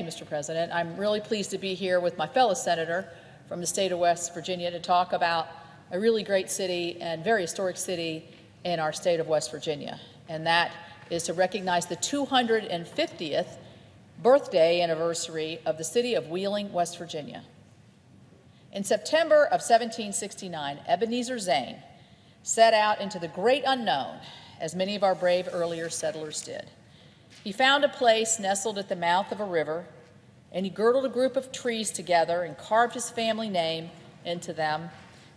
you, Mr. President. I'm really pleased to be here with my fellow senator from the state of West Virginia to talk about a really great city and very historic city in our state of West Virginia, and that is to recognize the 250th birthday anniversary of the city of Wheeling, West Virginia. In September of 1769, Ebenezer Zane set out into the great unknown, as many of our brave earlier settlers did. He found a place nestled at the mouth of a river, and he girdled a group of trees together and carved his family name into them,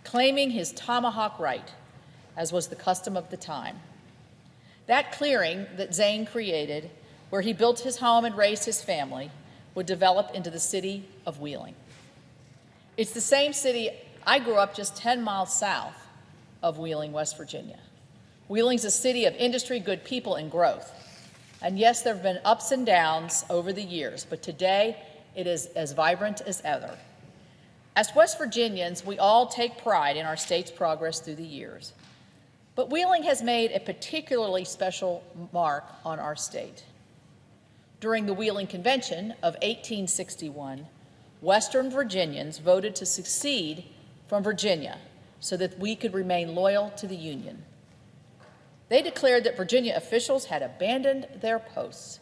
claiming his tomahawk right, as was the custom of the time. That clearing that Zane created, where he built his home and raised his family, would develop into the city of Wheeling. It's the same city I grew up just 10 miles south of Wheeling, West Virginia. Wheeling's a city of industry, good people, and growth. And yes, there have been ups and downs over the years, but today it is as vibrant as ever. As West Virginians, we all take pride in our state's progress through the years. But Wheeling has made a particularly special mark on our state. During the Wheeling Convention of 1861, Western Virginians voted to secede from Virginia so that we could remain loyal to the Union. They declared that Virginia officials had abandoned their posts,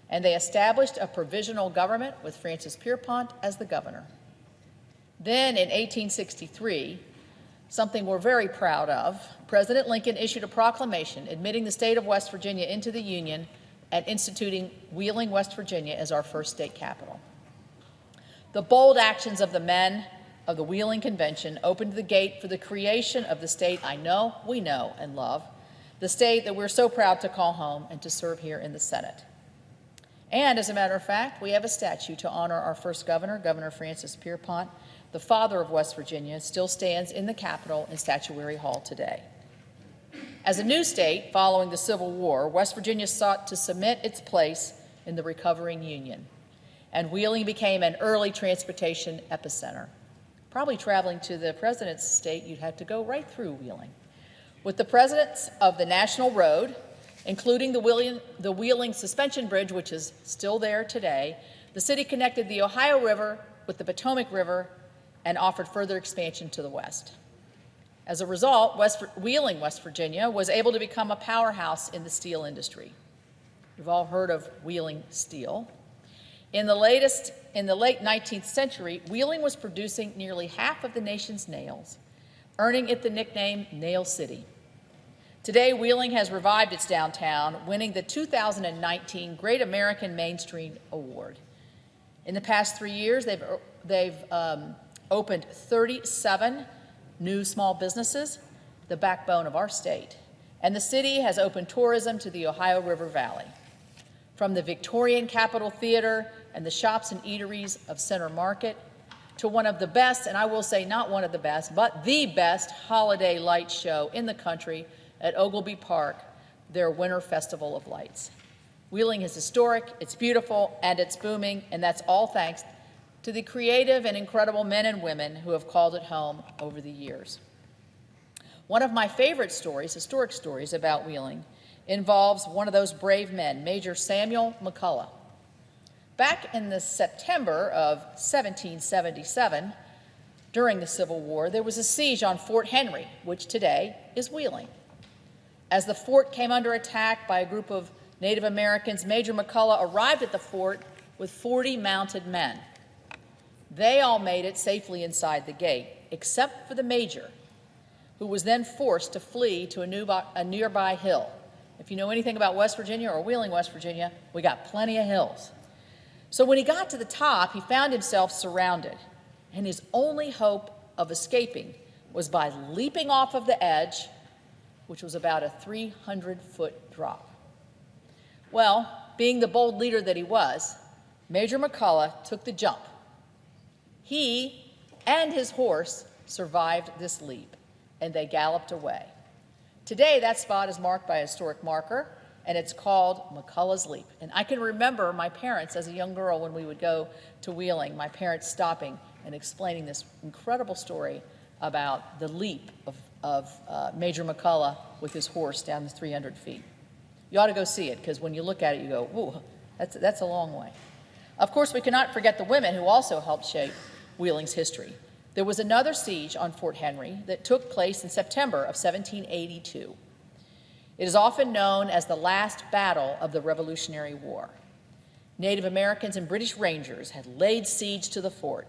and they established a provisional government with Francis Pierpont as the governor. Then in 1863, something we're very proud of, President Lincoln issued a proclamation admitting the state of West Virginia into the Union and instituting Wheeling, West Virginia as our first state capital. The bold actions of the men of the Wheeling Convention opened the gate for the creation of the state we know and love, the state that we're so proud to call home and to serve here in the Senate. And as a matter of fact, we have a statue to honor our first governor, Governor Francis Pierpont, the father of West Virginia, still stands in the Capitol in Statuary Hall today. As a new state following the Civil War, West Virginia sought to cement its place in the recovering Union, and Wheeling became an early transportation epicenter. Probably traveling to the president's state, you'd have to go right through Wheeling. With the presence of the National Road, including the Wheeling Suspension Bridge, which is still there today, the city connected the Ohio River with the Potomac River and offered further expansion to the west. As a result, Wheeling, West Virginia, was able to become a powerhouse in the steel industry. You've all heard of Wheeling Steel. In the late 19th century, Wheeling was producing nearly half of the nation's nails, earning it the nickname Nail City. Today, Wheeling has revived its downtown, winning the 2019 Great American Main Street Award. In the past 3 years, they've opened 37 new small businesses, the backbone of our state, and the city has opened tourism to the Ohio River Valley. From the Victorian Capitol Theater and the shops and eateries of Center Market to one of the best, and I will say not one of the best, but the best holiday light show in the country at Ogilvy Park, their Winter Festival of Lights. Wheeling is historic, it's beautiful, and it's booming, and that's all thanks to the creative and incredible men and women who have called it home over the years. One of my favorite stories, historic stories about Wheeling, involves one of those brave men, Major Samuel McCullough. Back in the September of 1777, during the Civil War, there was a siege on Fort Henry, which today is Wheeling. As the fort came under attack by a group of Native Americans, Major McCullough arrived at the fort with 40 mounted men. They all made it safely inside the gate, except for the major, who was then forced to flee to a nearby hill. If you know anything about West Virginia or Wheeling, West Virginia, we got plenty of hills. So when he got to the top, he found himself surrounded, and his only hope of escaping was by leaping off of the edge, which was about a 300-foot drop. Well, being the bold leader that he was, Major McCullough took the jump. He and his horse survived this leap, and they galloped away. Today, that spot is marked by a historic marker, and it's called McCullough's Leap. And I can remember my parents, as a young girl, when we would go to Wheeling, my parents stopping and explaining this incredible story about the leap of Major McCullough with his horse down the 300 feet. You ought to go see it, because when you look at it, you go, ooh, that's a long way. Of course, we cannot forget the women who also helped shape Wheeling's history. There was another siege on Fort Henry that took place in September of 1782. It is often known as the last battle of the Revolutionary War. Native Americans and British Rangers had laid siege to the fort,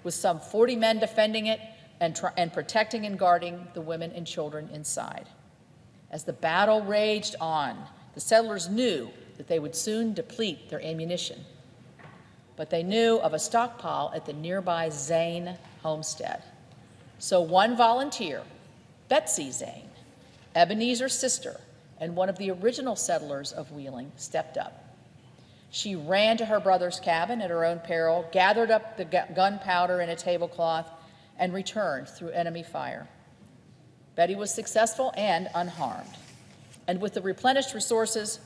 with some 40 men defending it and protecting and guarding the women and children inside. As the battle raged on, the settlers knew that they would soon deplete their ammunition. But they knew of a stockpile at the nearby Zane homestead. So one volunteer, Betsy Zane, Ebenezer's sister, and one of the original settlers of Wheeling, stepped up. She ran to her brother's cabin at her own peril, gathered up the gunpowder in a tablecloth, and returned through enemy fire. Betty was successful and unharmed. And with the replenished resources,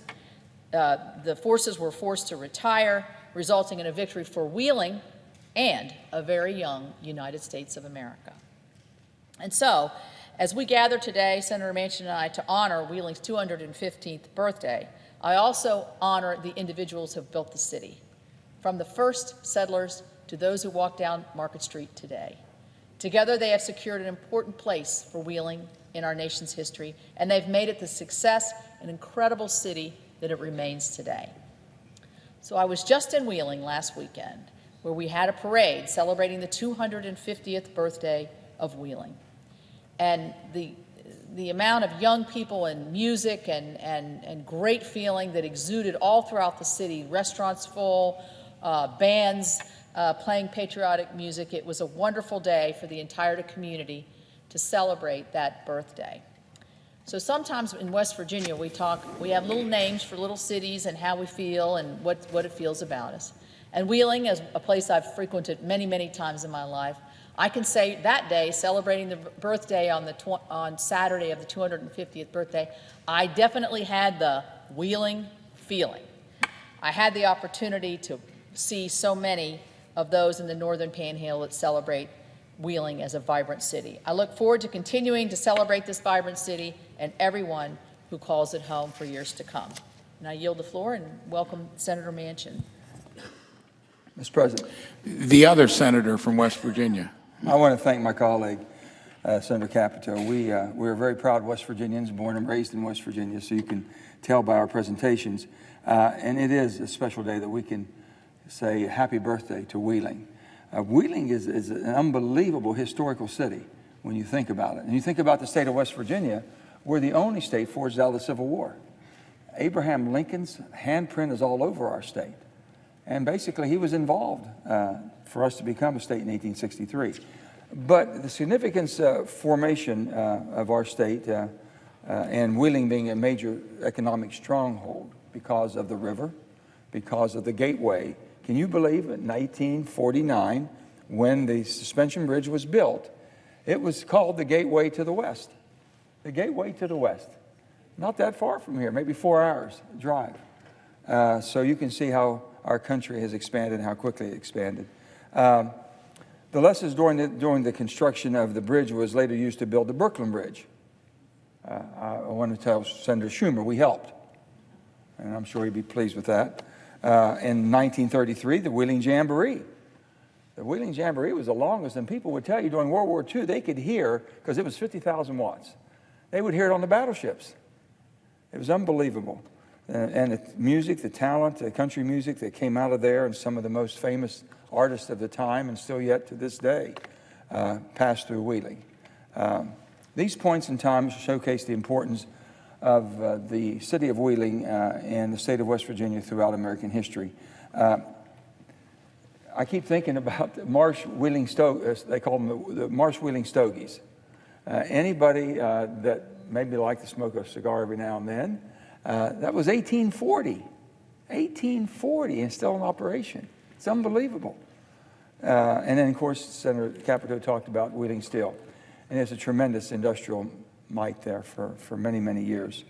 the forces were forced to retire, resulting in a victory for Wheeling and a very young United States of America. And so, as we gather today, Senator Manchin and I, to honor Wheeling's 215th birthday, I also honor the individuals who have built the city, from the first settlers to those who walk down Market Street today. Together, they have secured an important place for Wheeling in our nation's history, and they've made it the success and incredible city that it remains today. So I was just in Wheeling last weekend, where we had a parade celebrating the 250th birthday of Wheeling. And the amount of young people and music and great feeling that exuded all throughout the city, restaurants full, bands playing patriotic music. It was a wonderful day for the entire community to celebrate that birthday. So sometimes in West Virginia we have little names for little cities and how we feel and what it feels about us. And Wheeling is a place I've frequented many, many times in my life. I can say that day, celebrating the birthday on Saturday of the 250th birthday, I definitely had the Wheeling feeling. I had the opportunity to see so many of those in the Northern Panhandle that celebrate Wheeling as a vibrant city. I look forward to continuing to celebrate this vibrant city and everyone who calls it home for years to come. And I yield the floor and welcome Senator Manchin. Mr. President. The other senator from West Virginia. I want to thank my colleague, Senator Capito. We are very proud West Virginians, born and raised in West Virginia, so you can tell by our presentations. And it is a special day that we can say happy birthday to Wheeling. Wheeling is an unbelievable historical city when you think about it. And you think about the state of West Virginia, we're the only state forged out of the Civil War. Abraham Lincoln's handprint is all over our state. And basically, he was involved for us to become a state in 1863. But the significance formation of our state and Wheeling being a major economic stronghold because of the river, because of the gateway. Can you believe in 1849, when the suspension bridge was built, it was called the Gateway to the West. The Gateway to the West. Not that far from here, maybe 4 hours drive. So you can see how our country has expanded and how quickly it expanded. The lessons during the construction of the bridge was later used to build the Brooklyn Bridge. I want to tell Senator Schumer we helped, and I'm sure he'd be pleased with that. In 1933, the Wheeling Jamboree. The Wheeling Jamboree was the longest, and people would tell you during World War II they could hear, because it was 50,000 watts, they would hear it on the battleships. It was unbelievable. And the music, the talent, the country music that came out of there, and some of the most famous artists of the time, and still yet to this day, passed through Wheeling. These points in time showcase the importance of the city of Wheeling and the state of West Virginia throughout American history. I keep thinking about Marsh Wheeling Stogies. They call them the Marsh Wheeling Stogies. Anybody that maybe like to smoke a cigar every now and then, that was 1840. 1840 and still in operation. It's unbelievable. And then, of course, Senator Capito talked about Wheeling Steel. And there's a tremendous industrial might there for many, many years.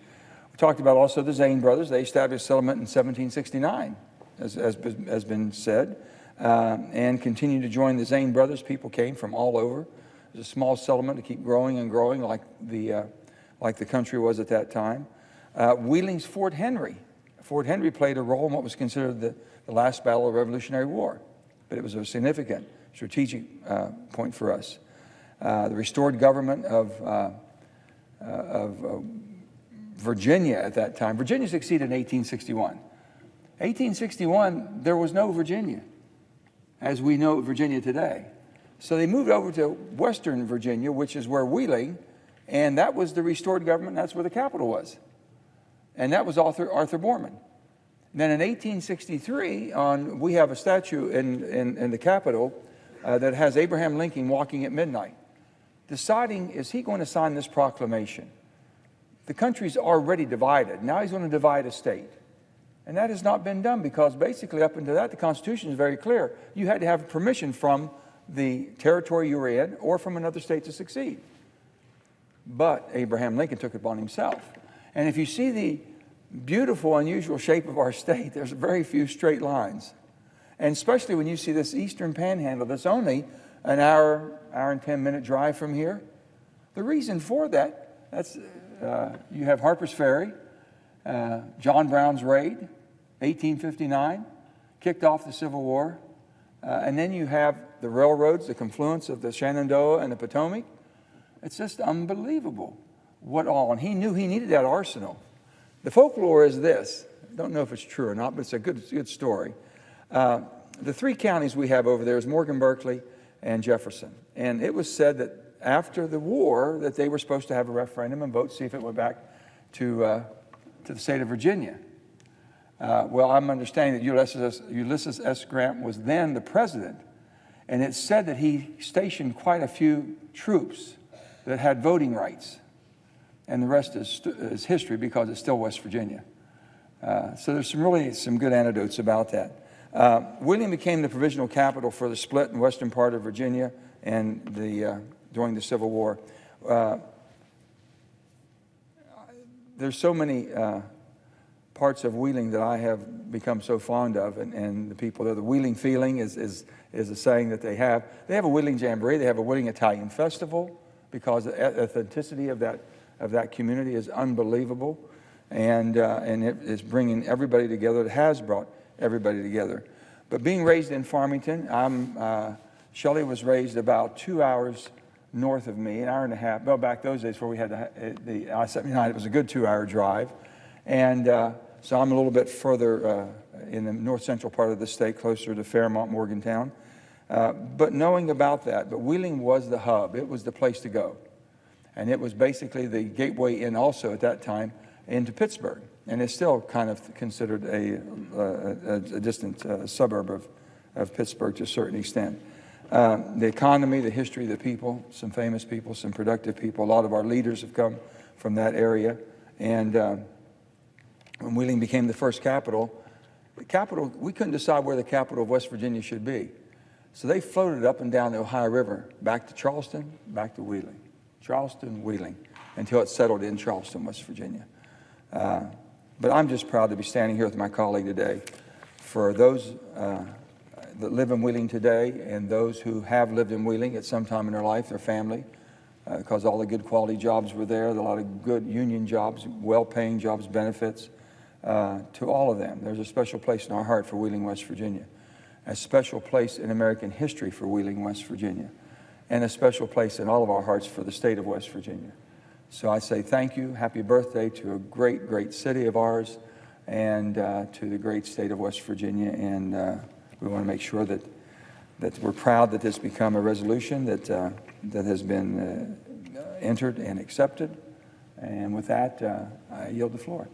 We talked about also the Zane brothers. They established settlement in 1769, as has been said, and continued to join the Zane brothers. People came from all over. It was a small settlement to keep growing and growing like the country was at that time. Wheeling's Fort Henry. Fort Henry played a role in what was considered the last battle of the Revolutionary War, but it was a significant strategic point for us. The restored government of Virginia at that time. Virginia succeeded in 1861. 1861, there was no Virginia as we know Virginia today. So they moved over to Western Virginia, which is where Wheeling, and that was the restored government. That's where the capital was. And that was Arthur Borman. Then in 1863, we have a statue in the Capitol that has Abraham Lincoln walking at midnight, deciding, is he going to sign this proclamation? The country's already divided. Now he's going to divide a state. And that has not been done because basically up until that, the Constitution is very clear. You had to have permission from the territory you were in or from another state to succeed. But Abraham Lincoln took it upon himself. And if you see the beautiful, unusual shape of our state, there's very few straight lines. And especially when you see this eastern panhandle that's only an hour and 10-minute drive from here. The reason for that, you have Harper's Ferry, John Brown's raid, 1859, kicked off the Civil War. And then you have the railroads, the confluence of the Shenandoah and the Potomac. It's just unbelievable what all. And he knew he needed that arsenal. The folklore is this. I don't know if it's true or not, but it's a good story. The three counties we have over there is Morgan, Berkeley, and Jefferson. And it was said that after the war that they were supposed to have a referendum and vote, see if it went back to the state of Virginia. Well, I'm understanding that Ulysses S. Grant was then the president, and it's said that he stationed quite a few troops that had voting rights. And the rest is history because it's still West Virginia. So there's some good anecdotes about that. Wheeling became the provisional capital for the split in western part of Virginia and during the Civil War. There's so many parts of Wheeling that I have become so fond of, and the people there. The Wheeling feeling is a saying that they have. They have a Wheeling Jamboree. They have a Wheeling Italian Festival because the authenticity of that community is unbelievable, and it is bringing everybody together. It has brought everybody together. But being raised in Farmington, Shelley was raised about 2 hours north of me, an hour and a half. Well, back those days before we had the I-79, it was a good 2-hour drive. And so I'm a little bit further in the north central part of the state, closer to Fairmont, Morgantown. But knowing about that, but Wheeling was the hub. It was the place to go. And it was basically the gateway in also at that time into Pittsburgh. And it's still kind of considered a distant suburb of Pittsburgh to a certain extent. The economy, the history, the people, some famous people, some productive people. A lot of our leaders have come from that area. And when Wheeling became the first capital, we couldn't decide where the capital of West Virginia should be. So they floated up and down the Ohio River, back to Charleston, back to Wheeling. Charleston, Wheeling, until it settled in Charleston, West Virginia. But I'm just proud to be standing here with my colleague today. For those that live in Wheeling today and those who have lived in Wheeling at some time in their life, their family, because all the good quality jobs were there, a lot of good union jobs, well-paying jobs, benefits, to all of them. There's a special place in our heart for Wheeling, West Virginia, a special place in American history for Wheeling, West Virginia, and a special place in all of our hearts for the state of West Virginia. So I say thank you, happy birthday to a great, great city of ours and to the great state of West Virginia. And we want to make sure that we're proud that this become a resolution that has been entered and accepted. And with that, I yield the floor.